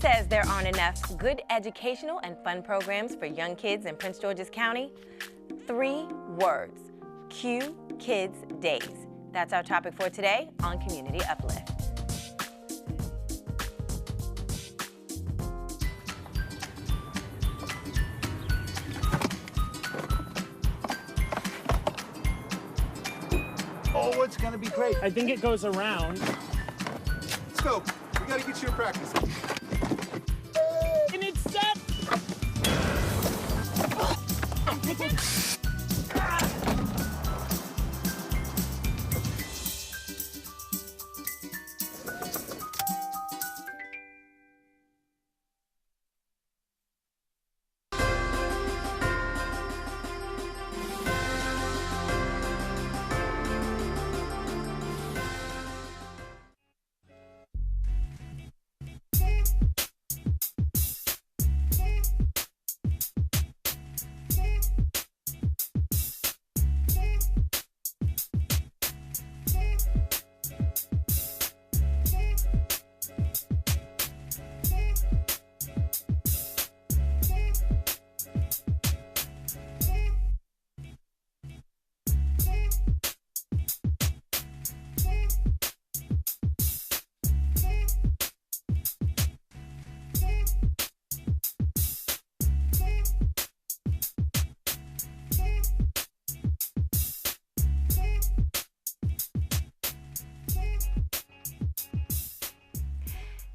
says there aren't enough good educational and fun programs for young kids in Prince George's County? 3 words: QUE Kidz Dayz. That's our topic for today on Community Uplift. Oh, it's gonna be great. I think it goes around. Let's go. We gotta get you in practice. And it's set!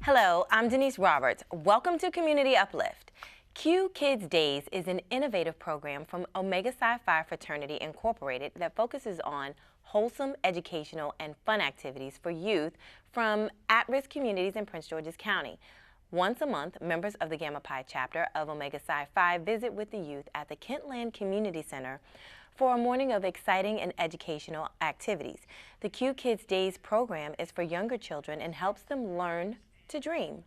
Hello, I'm Denise Roberts. Welcome to Community Uplift. QUE Kidz Dayz is an innovative program from Omega Psi Phi Fraternity Incorporated that focuses on wholesome, educational, and fun activities for youth from at-risk communities in Prince George's County. Once a month, members of the Gamma Pi chapter of Omega Psi Phi visit with the youth at the Kentland Community Center for a morning of exciting and educational activities. The QUE Kidz Dayz program is for younger children and helps them learn to dream.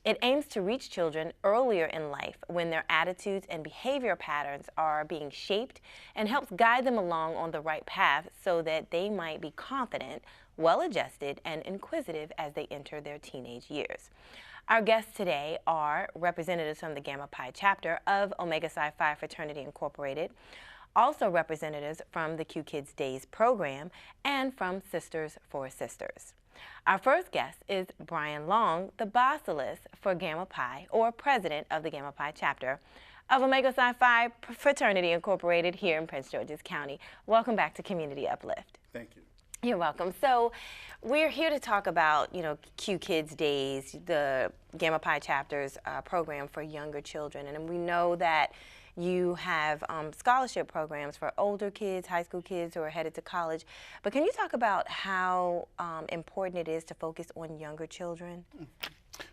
It aims to reach children earlier in life when their attitudes and behavior patterns are being shaped and helps guide them along on the right path so that they might be confident, well-adjusted, and inquisitive as they enter their teenage years. Our guests today are representatives from the Gamma Pi chapter of Omega Psi Phi Fraternity Incorporated, also representatives from the QUE Kidz Dayz program, and from Sisters for Sisters. Our first guest is Brian Long, the Basileus for Gamma Pi, or president of the Gamma Pi chapter of Omega Psi Phi Fraternity Incorporated here in Prince George's County. Welcome back to Community Uplift. Thank you. You're welcome. So we're here to talk about, QUE Kidz Dayz, the Gamma Pi chapter's program for younger children. And we know that you have scholarship programs for older kids, high school kids who are headed to college. But can you talk about how important it is to focus on younger children?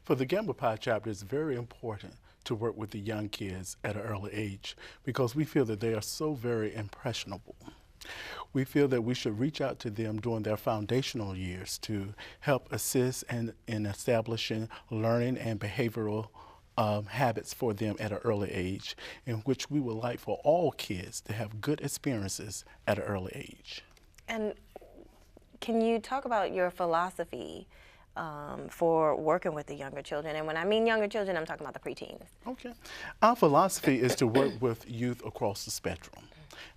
For the Gamma Pi chapter, it's very important to work with the young kids at an early age because we feel that they are so very impressionable. We feel that we should reach out to them during their foundational years to help assist in establishing learning and behavioral habits for them at an early age, in which we would like for all kids to have good experiences at an early age. And can you talk about your philosophy for working with the younger children? And when I mean younger children, I'm talking about the preteens. Okay. Our philosophy is to work with youth across the spectrum,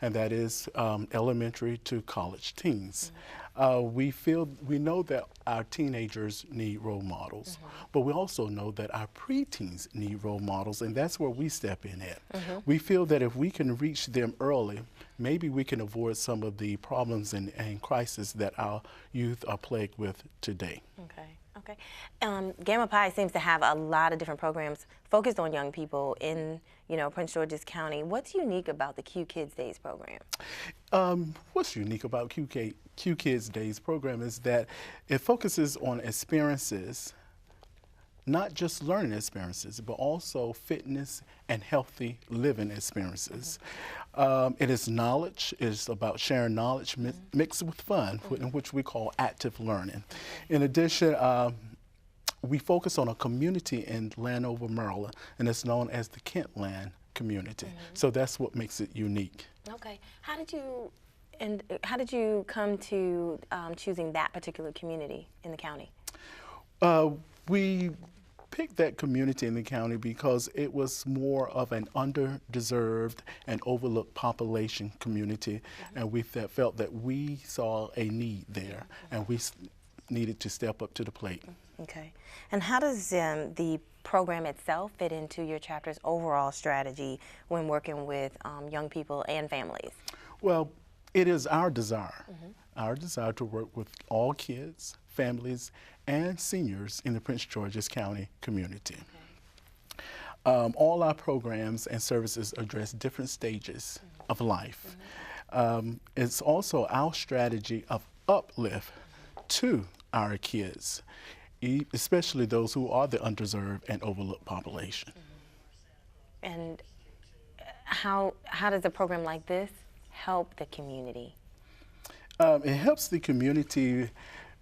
and that is elementary to college teens. We know that our teenagers need role models, but we also know that our preteens need role models, and that's where we step in at. We feel that if we can reach them early, maybe we can avoid some of the problems and crises that our youth are plagued with today. Okay. Gamma Pi seems to have a lot of different programs focused on young people in, Prince George's County. What's unique about the QUE Kidz Dayz program? What's unique about QUE Kidz Dayz program is that it focuses on experiences, not just learning experiences, but also fitness and healthy living experiences. It is knowledge. It's about sharing knowledge mixed with fun, in which we call active learning. In addition, we focus on a community in Landover, Maryland, and it's known as the Kentland community. So that's what makes it unique. Okay. How did you come to choosing that particular community in the county? We picked that community in the county because it was more of an underdeserved and overlooked population community, and we felt that we saw a need there, and we needed to step up to the plate. Okay. And how does the program itself fit into your chapter's overall strategy when working with young people and families? Well, it is our desire to work with all kids, families, and seniors in the Prince George's County community. Okay. All our programs and services address different stages of life. It's also our strategy of uplift to our kids, especially those who are the undeserved and overlooked population. And how does a program like this help the community? It helps the community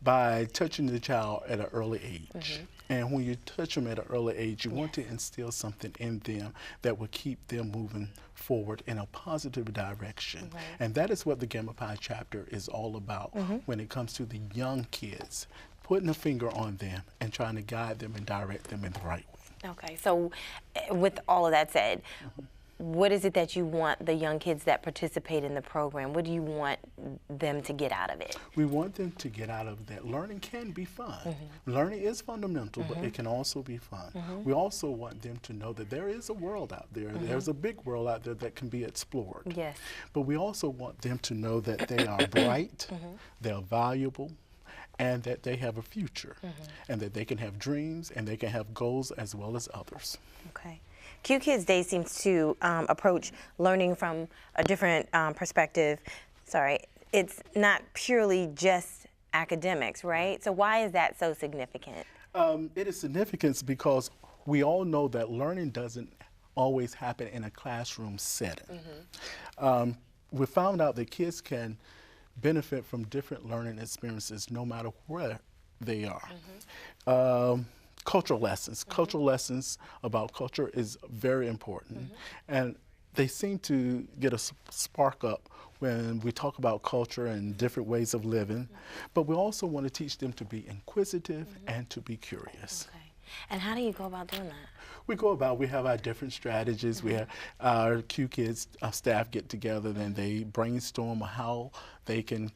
by touching the child at an early age. And when you touch them at an early age, you want to instill something in them that will keep them moving forward in a positive direction. And that is what the Gamma Pi chapter is all about when it comes to the young kids, putting a finger on them and trying to guide them and direct them in the right way. Okay, so with all of that said, what is it that you want the young kids that participate in the program, what do you want them to get out of it? We want them to get out of that. Learning can be fun. Learning is fundamental, but it can also be fun. We also want them to know that there is a world out there. There's a big world out there that can be explored. Yes. But we also want them to know that they are bright, they're valuable, and that they have a future, and that they can have dreams and they can have goals as well as others. Okay. QUE Kidz Dayz seems to approach learning from a different perspective. It's not purely just academics, right? So why is that so significant? It is significant because we all know that learning doesn't always happen in a classroom setting. We found out that kids can benefit from different learning experiences no matter where they are. Cultural lessons. Cultural lessons about culture is very important. And they seem to get a spark up when we talk about culture and different ways of living. But we also want to teach them to be inquisitive and to be curious. Okay. And how do you go about doing that? We have our different strategies. We have our QUE Kids staff get together and they brainstorm how they can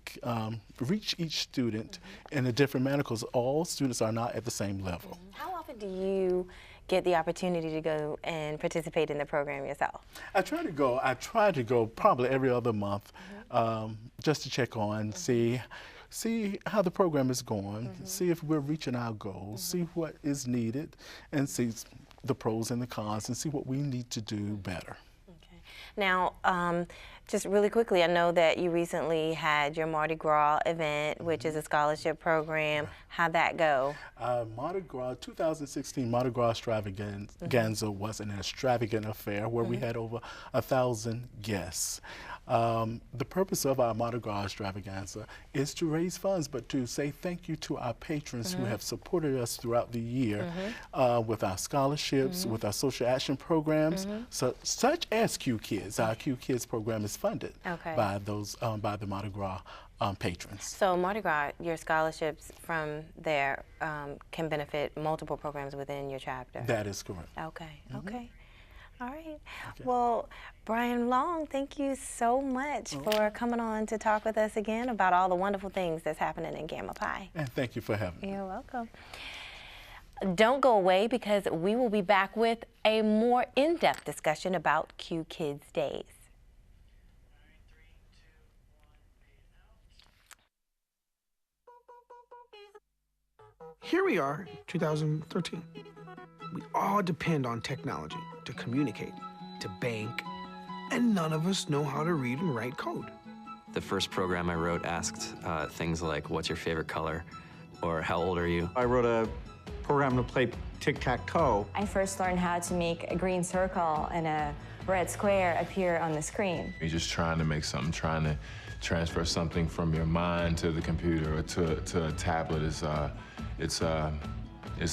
reach each student in a different manner because all students are not at the same level. How often do you get the opportunity to go and participate in the program yourself? I try to go probably every other month just to check on, see how the program is going, see if we're reaching our goals, see what is needed, and see the pros and the cons, and see what we need to do better. Okay. Now, just really quickly, I know that you recently had your Mardi Gras event, which is a scholarship program. How'd that go? Mardi Gras, 2016 Mardi Gras Extravaganza was an extravagant affair where we had over 1,000 guests. The purpose of our Mardi Gras Extravaganza is to raise funds, but to say thank you to our patrons who have supported us throughout the year with our scholarships, with our social action programs, such as QUE Kids. Our QUE Kids program is funded by those by the Mardi Gras patrons. So Mardi Gras, your scholarships from there can benefit multiple programs within your chapter. That is correct. Okay. Okay. All right. Okay. Well, Brian Long, thank you so much for coming on to talk with us again about all the wonderful things that's happening in Gamma Pi. And thank you for having me. You're welcome. Don't go away because we will be back with a more in-depth discussion about QUE Kidz Dayz. Here we are, 2013. We all depend on technology to communicate, to bank, and none of us know how to read and write code. The first program I wrote asked things like, what's your favorite color? Or how old are you? I wrote a program to play tic-tac-toe. I first learned how to make a green circle and a red square appear on the screen. You're just trying to make something, trying to transfer something from your mind to the computer or to a tablet. It's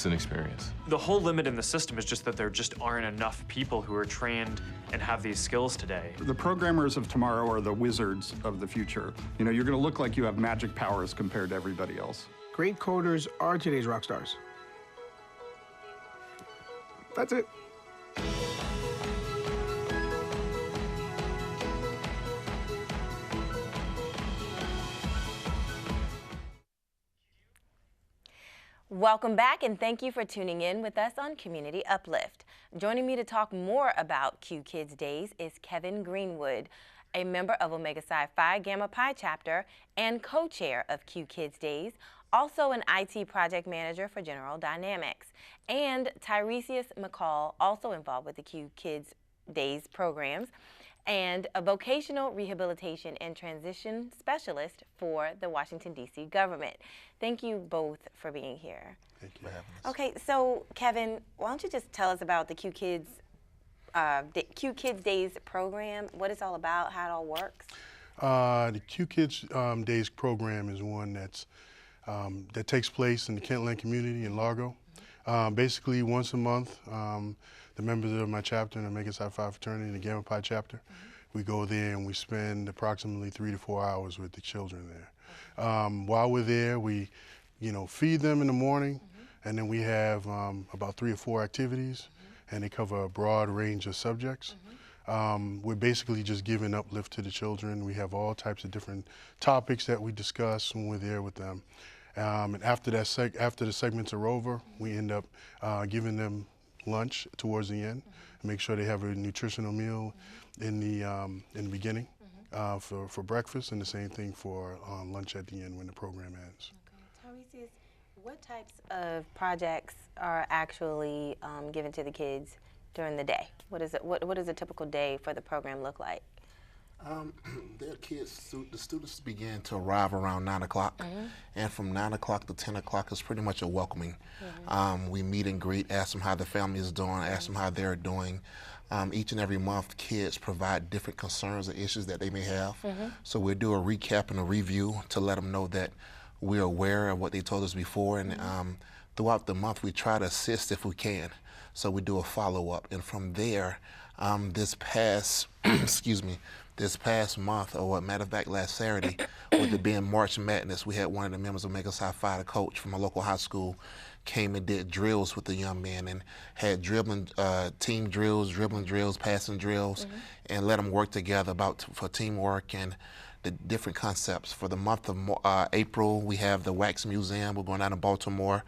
an experience. The whole limit in the system is just that there just aren't enough people who are trained and have these skills today. The programmers of tomorrow are the wizards of the future. You know, you're going to look like you have magic powers compared to everybody else. Great coders are today's rock stars. That's it. Welcome back, and thank you for tuning in with us on Community Uplift. Joining me to talk more about QUE Kidz Dayz is Kevin Greenwood, a member of Omega Psi Phi Gamma Pi chapter and co-chair of QUE Kidz Dayz, also an IT project manager for General Dynamics, and Tiresias McCall, also involved with the QUE Kidz Dayz programs, and a vocational rehabilitation and transition specialist for the Washington, D.C. government. Thank you both for being here. Thank you for having us. Okay, so Kevin, why don't you just tell us about the QUE Kidz Dayz program, what it's all about, how it all works? The QUE Kidz Dayz program is one that's that takes place in the Kentland community in Largo. Basically, once a month, the members of my chapter in the Omega Psi Phi fraternity and the Gamma Pi chapter, we go there and we spend approximately 3 to 4 hours with the children there. While we're there, we, feed them in the morning, and then we have about 3 or 4 activities, and they cover a broad range of subjects. We're basically just giving uplift to the children. We have all types of different topics that we discuss when we're there with them. And after the segments are over, we end up giving them lunch towards the end, make sure they have a nutritional meal in the beginning for breakfast, and the same thing for lunch at the end when the program ends. Okay, Tiresias, what types of projects are actually given to the kids during the day? What does a typical day for the program look like? The students begin to arrive around 9 o'clock, and from 9 o'clock to 10 o'clock is pretty much a welcoming. We meet and greet, ask them how the family is doing, ask them how they're doing. Each and every month, kids provide different concerns or issues that they may have. So we'll do a recap and a review to let them know that we're aware of what they told us before, and throughout the month, we try to assist if we can. So we do a follow-up, and from there, this past, this past month, or matter of fact, last Saturday, with it being March Madness, we had one of the members of Omega Psi Phi, the coach from a local high school, came and did drills with the young men and had dribbling, team drills, dribbling drills, passing drills, and let them work together for teamwork and the different concepts. For the month of April, we have the Wax Museum. We're going down to Baltimore.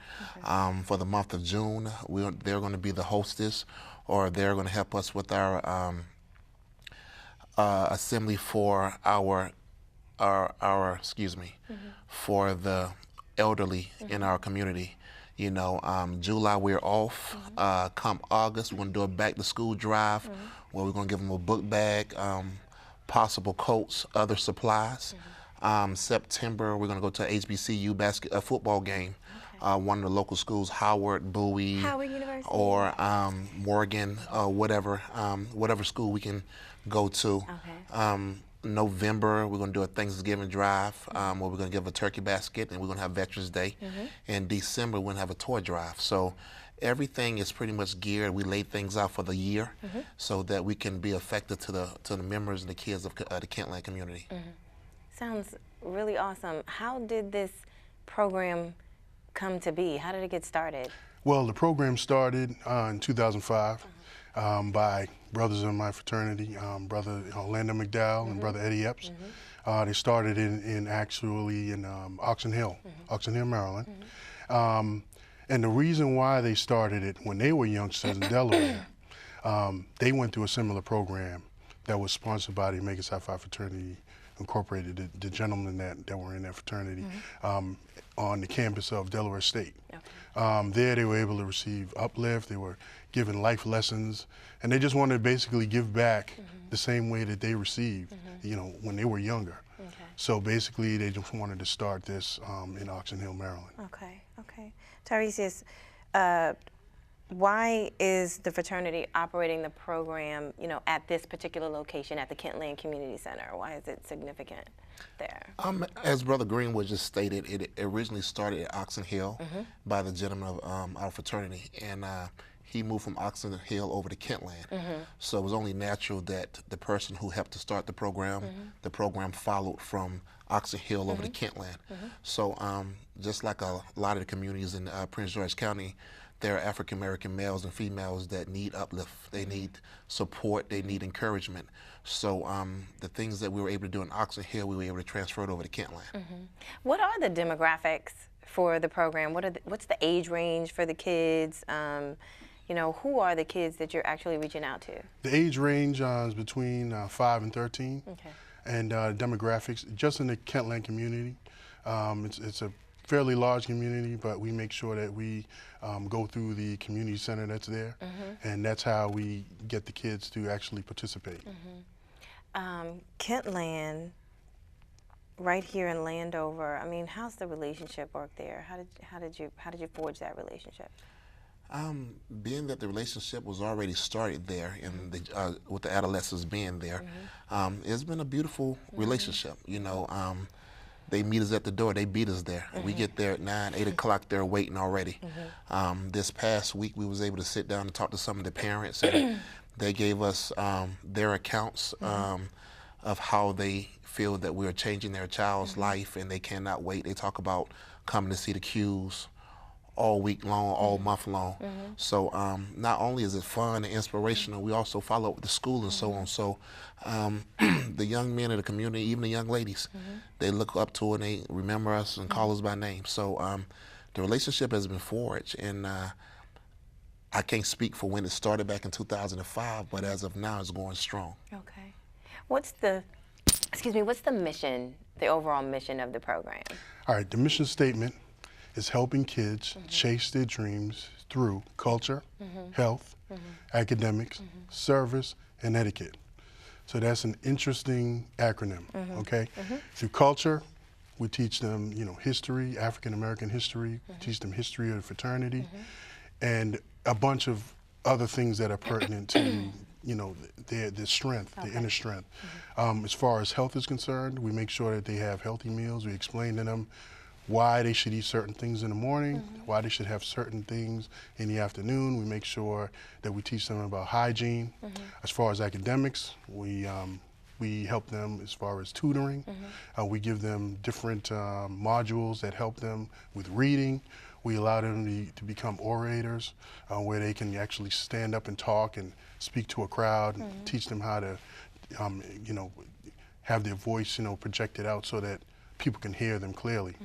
For the month of June, they're going to be the hostess, or they're going to help us with our assembly for for the elderly in our community. July we're off. Come August, we're going to do a back to school drive where we're going to give them a book bag, possible coats, other supplies. September, we're going to go to a HBCU football game. One of the local schools, Howard University, or Morgan, whatever school we can go to. November, we're going to do a Thanksgiving drive where we're going to give a turkey basket, and we're going to have Veterans Day. In December, we're going to have a toy drive. So everything is pretty much geared. We lay things out for the year so that we can be effective to the members and the kids of the Kentland community. Sounds really awesome. How did this program come to be? How did it get started? Well, the program started in 2005 by brothers in my fraternity, brother Orlando McDowell and brother Eddie Epps. They started in Oxon Hill, Maryland. And the reason why they started it when they were youngsters in Delaware, they went through a similar program that was sponsored by the Omega Psi Phi fraternity Incorporated, the gentlemen that were in that fraternity, on the campus of Delaware State. There they were able to receive uplift, they were given life lessons, and they just wanted to basically give back the same way that they received, when they were younger. So basically they just wanted to start this in Oxon Hill, Maryland. Okay. Tiresias, why is the fraternity operating the program, at this particular location at the Kentland Community Center? Why is it significant there? As Brother Greenwood just stated, it originally started at Oxon Hill by the gentleman of our fraternity, and he moved from Oxon Hill over to Kentland. So it was only natural that the person who helped to start the program followed from Oxon Hill over to Kentland. So just like a lot of the communities in Prince George County, there are African American males and females that need uplift. They need support. They need encouragement. So the things that we were able to do in Oxford Hill, we were able to transfer it over to Kentland. What are the demographics for the program? What's the age range for the kids? You know, who are the kids that you're actually reaching out to? The age range is between 5 and 13. Okay. And demographics, just in the Kentland community, it's a fairly large community, but we make sure that we go through the community center that's there, and that's how we get the kids to actually participate. Kentland, right here in Landover. I mean, how's the relationship work there? How did you forge that relationship? Being that the relationship was already started there, and with the adolescents being there, it's been a beautiful relationship. You know, they meet us at the door, they beat us there. We get there at 9, 8 o'clock, they're waiting already. This past week, we was able to sit down and talk to some of the parents, and they gave us their accounts of how they feel that we're changing their child's life, and they cannot wait. They talk about coming to see the QUEs all week long, all month long. So not only is it fun and inspirational, we also follow up with the school and so on. So the young men of the community, even the young ladies, they look up to it and they remember us and call us by name. So the relationship has been forged, and I can't speak for when it started back in 2005, but as of now, it's going strong. Okay. What's the mission, the overall mission of the program? All right, the mission statement is helping kids chase their dreams through culture, health, academics, service, and etiquette. So that's an interesting acronym, okay? Through culture, we teach them, you know, history, African American history, we teach them history of the fraternity, and a bunch of other things that are pertinent to, you know, their strength, their inner strength. As far as health is concerned, we make sure that they have healthy meals. We explain to them why they should eat certain things in the morning, why they should have certain things in the afternoon. We make sure that we teach them about hygiene. As far as academics, we help them as far as tutoring. We give them different modules that help them with reading. We allow them to become orators, where they can actually stand up and talk and speak to a crowd, and teach them how to, you know, have their voice, you know, projected out so that people can hear them clearly.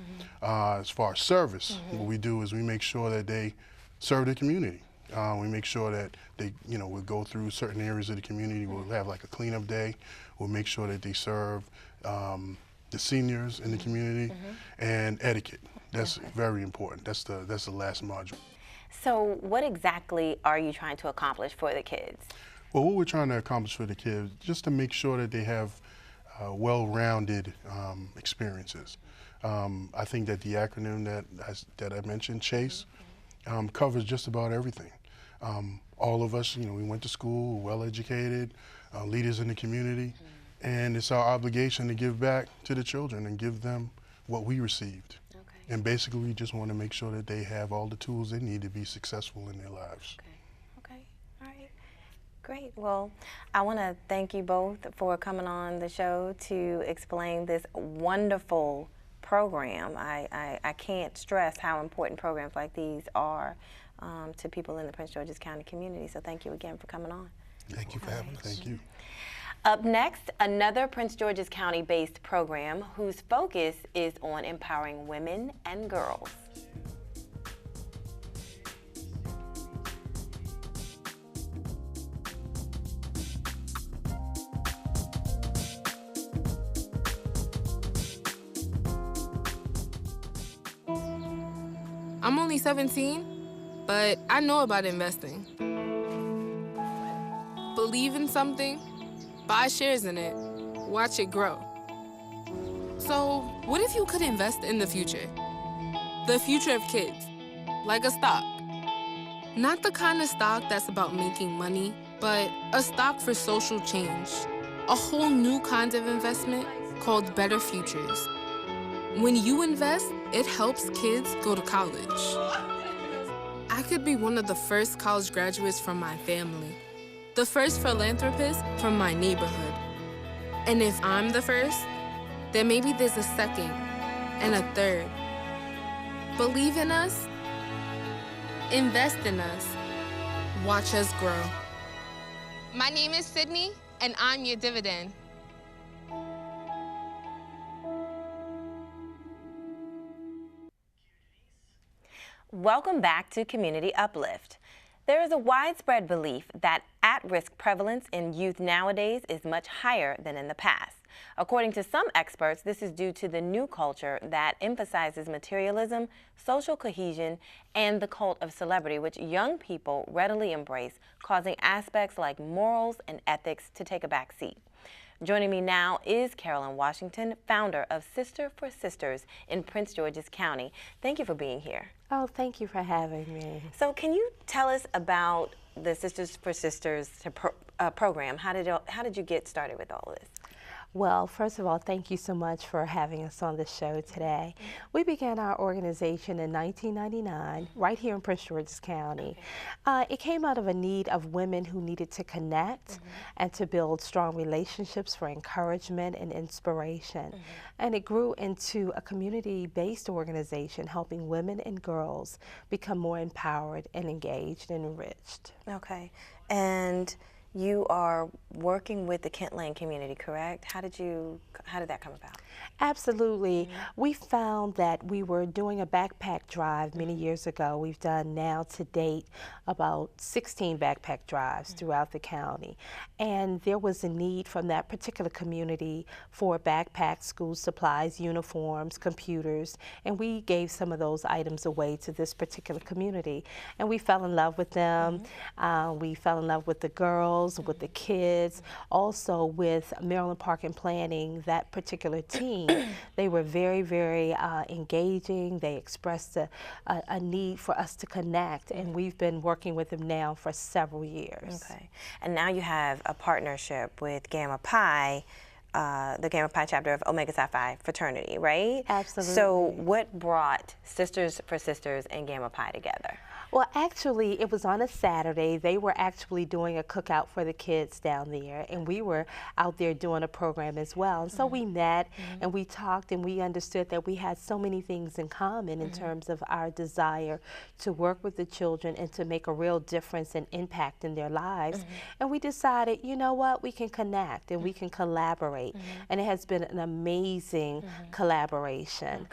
As far as service, what we do is we make sure that they serve the community. We make sure that they, you know, we'll go through certain areas of the community. We'll have like a cleanup day. We'll make sure that they serve the seniors in the community, and etiquette. That's very important. That's the last module. So what exactly are you trying to accomplish for the kids? Well, what we're trying to accomplish for the kids, just to make sure that they have well-rounded experiences. I think that the acronym that I mentioned, CHASE, covers just about everything. All of us, you know, we went to school, well-educated, leaders in the community, and it's our obligation to give back to the children and give them what we received. And basically, we just want to make sure that they have all the tools they need to be successful in their lives. Okay, all right, great. Well, I want to thank you both for coming on the show to explain this wonderful program. I can't stress how important programs like these are to people in the Prince George's County community. So thank you again for coming on. Thank you for having us. Thank you. Up next, another Prince George's County-based program whose focus is on empowering women and girls. I'm only 17, but I know about investing. Believe in something, buy shares in it, watch it grow. So, what if you could invest in the future? The future of kids, like a stock. Not the kind of stock that's about making money, but a stock for social change. A whole new kind of investment called Better Futures. When you invest, it helps kids go to college. I could be one of the first college graduates from my family. The first philanthropist from my neighborhood. And if I'm the first, then maybe there's a second and a third. Believe in us, Invest in us. Watch us grow. My name is Sydney, and I'm your dividend. Welcome back to Community Uplift. There is a widespread belief that at-risk prevalence in youth nowadays is much higher than in the past. According to some experts, this is due to the new culture that emphasizes materialism, social cohesion, and the cult of celebrity, which young people readily embrace, causing aspects like morals and ethics to take a back seat. Joining me now is Carolyn Washington, founder of Sister for Sisters in Prince George's County. Thank you for being here. Oh, thank you for having me. So can you tell us about the Sisters for Sisters program? How did you get started with all of this? Well, first of all, thank you so much for having us on the show today. We began our organization in 1999 right here in Prince George's County. It came out of a need of women who needed to connect and to build strong relationships for encouragement and inspiration. And it grew into a community-based organization helping women and girls become more empowered and engaged and enriched. Okay. And you are working with the Kentland community, correct? How did that come about? Absolutely. We found that we were doing a backpack drive many years ago. We've done now to date about 16 backpack drives throughout the county. And there was a need from that particular community for backpacks, school supplies, uniforms, computers, and we gave some of those items away to this particular community. And we fell in love with them. We fell in love with the girls, with the kids, also with Maryland Park and Planning, that particular team. They were very, very engaging. They expressed a need for us to connect, and we've been working with them now for several years. Okay. And now you have a partnership with Gamma Pi, the Gamma Pi chapter of Omega Psi Phi fraternity, right? Absolutely. So what brought Sisters for Sisters and Gamma Pi together? Well, actually, it was on a Saturday. They were actually doing a cookout for the kids down there, and we were out there doing a program as well. And so we met and we talked, and we understood that we had so many things in common in terms of our desire to work with the children and to make a real difference and impact in their lives. And we decided, you know what, we can connect and we can collaborate. And it has been an amazing collaboration.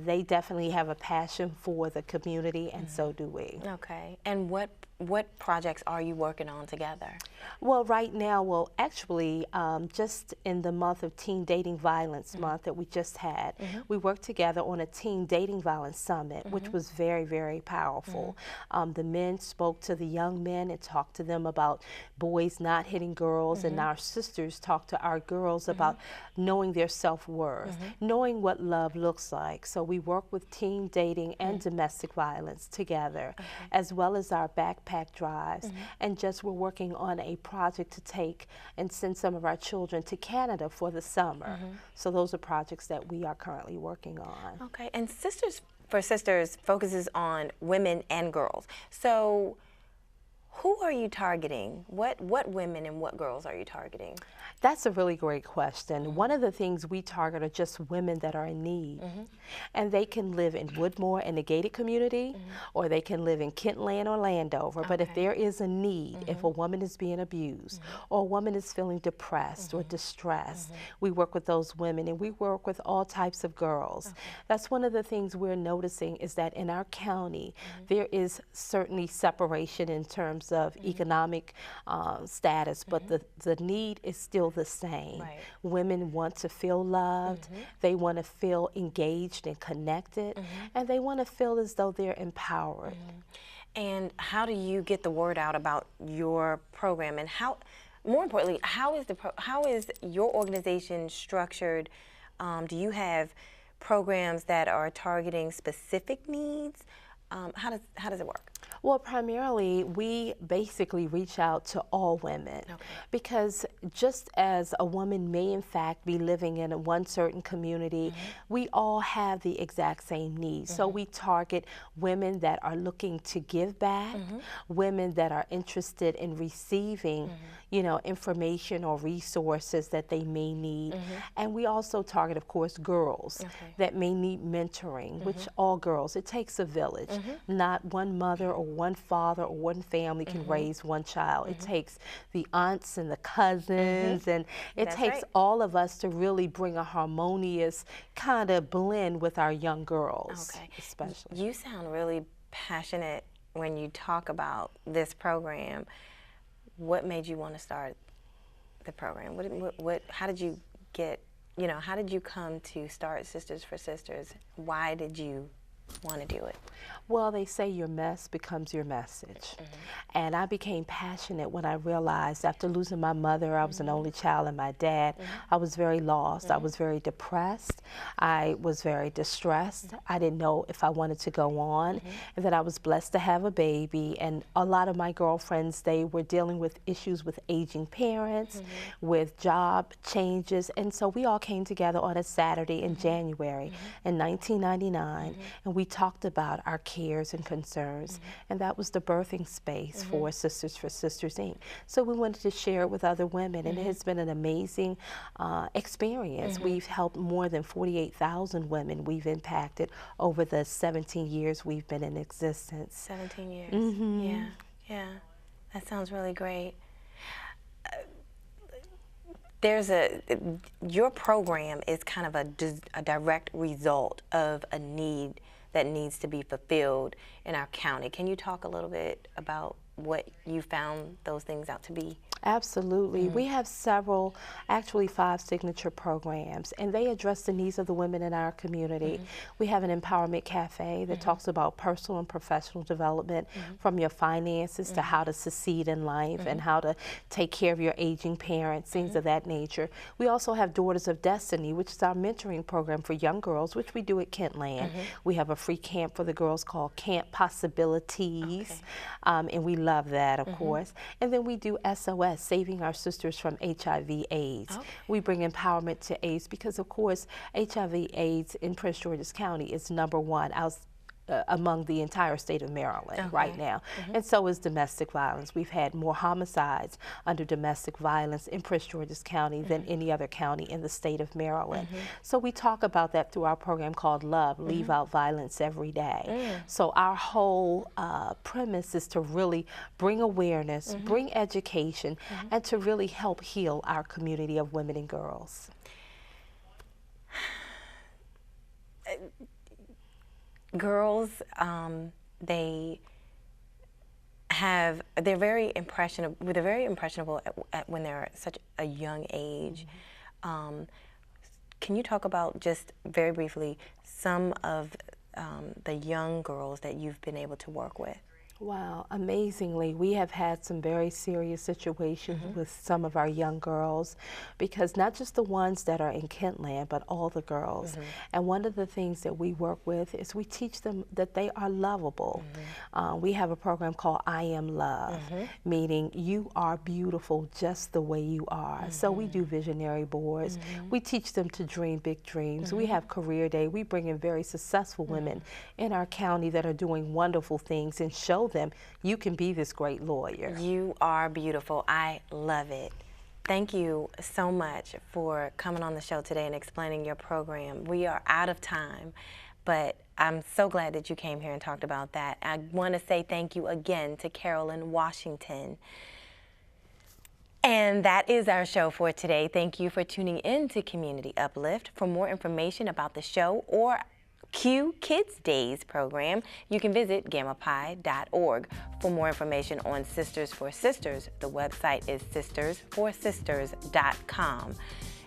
They definitely have a passion for the community, and so do we. Okay. And what projects are you working on together? Well, right now, actually, just in the month of Teen Dating Violence Month that we just had, we worked together on a Teen Dating Violence Summit, which was very, very powerful. The men spoke to the young men and talked to them about boys not hitting girls, and our sisters talked to our girls about knowing their self-worth, knowing what love looks like. So we work with teen dating and domestic violence together, as well as our backpack drives, and just we're working on a project to take and send some of our children to Canada for the summer. So those are projects that we are currently working on. Okay, and Sisters for Sisters focuses on women and girls. So who are you targeting? What women and what girls are you targeting? That's a really great question. One of the things we target are just women that are in need. And they can live in Woodmore in the gated community, or they can live in Kentland or Landover. But if there is a need, if a woman is being abused, or a woman is feeling depressed or distressed, we work with those women, and we work with all types of girls. That's one of the things we're noticing, is that in our county, there is certainly separation in terms of economic status, but the need is still the same. Women want to feel loved, they want to feel engaged and connected, and they want to feel as though they're empowered. And how do you get the word out about your program, and how, more importantly, how is your organization structured? Do you have programs that are targeting specific needs? How does it work? Well, primarily, we basically reach out to all women because just as a woman may in fact be living in one certain community, we all have the exact same needs. So we target women that are looking to give back, women that are interested in receiving, you know, information or resources that they may need. And we also target, of course, girls that may need mentoring, which all girls, it takes a village. Not one mother or one father or one family can raise one child. It takes the aunts and the cousins, and it takes all of us to really bring a harmonious kind of blend with our young girls, especially. You sound really passionate when you talk about this program. What made you want to start the program? How did you get, you know, how did you come to start Sisters for Sisters? Why did you want to do it? Well, they say your mess becomes your message. And I became passionate when I realized after losing my mother, I was an only child, and my dad, I was very lost. I was very depressed. I was very distressed. I didn't know if I wanted to go on. And then I was blessed to have a baby. And a lot of my girlfriends, they were dealing with issues with aging parents, with job changes. And so we all came together on a Saturday in January in 1999. And we talked about our cares and concerns, and that was the birthing space for Sisters for Sisters, Inc. So we wanted to share it with other women, and it has been an amazing experience. We've helped more than 48,000 women we've impacted over the 17 years we've been in existence. 17 years, yeah, that sounds really great. Your program is kind of a direct result of a need that needs to be fulfilled in our county. Can you talk a little bit about what you found those things out to be? Absolutely. We have several, actually 5 signature programs, and they address the needs of the women in our community. We have an empowerment cafe that talks about personal and professional development, from your finances to how to succeed in life and how to take care of your aging parents, things of that nature. We also have Daughters of Destiny, which is our mentoring program for young girls, which we do at Kentland. We have a free camp for the girls called Camp Possibilities, and we love that, of course. And then we do SOS, Saving Our Sisters from HIV/AIDS. We bring empowerment to AIDS because, of course, HIV/AIDS in Prince George's County is #1 among the entire state of Maryland right now. And so is domestic violence. We've had more homicides under domestic violence in Prince George's County than any other county in the state of Maryland. So we talk about that through our program called Love, Leave Out Violence Every Day. So our whole premise is to really bring awareness, bring education, and to really help heal our community of women and girls. Girls, they're very impressionable. They're very impressionable when they're at such a young age. Can you talk about, just very briefly, some of the young girls that you've been able to work with? Wow, amazingly, we have had some very serious situations with some of our young girls, because not just the ones that are in Kentland, but all the girls. And one of the things that we work with is we teach them that they are lovable. We have a program called I Am Love, meaning you are beautiful just the way you are. So we do visionary boards. We teach them to dream big dreams. We have career day. We bring in very successful women in our county that are doing wonderful things and show them you can be this great lawyer. You are beautiful. I love it. Thank you so much for coming on the show today and explaining your program. We are out of time, but I'm so glad that you came here and talked about that. I want to say thank you again to Carolyn Washington. And that is our show for today. Thank you for tuning in to Community Uplift. For more information about the show or QUE Kidz Dayz program, you can visit GammaPi.org. For more information on Sisters for Sisters, the website is sistersforsisters.com.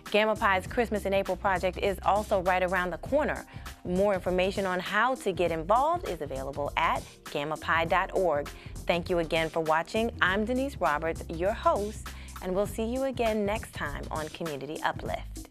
Gamma Pi's Christmas in April project is also right around the corner. More information on how to get involved is available at GammaPi.org. Thank you again for watching. I'm Denise Roberts, your host, and we'll see you again next time on Community Uplift.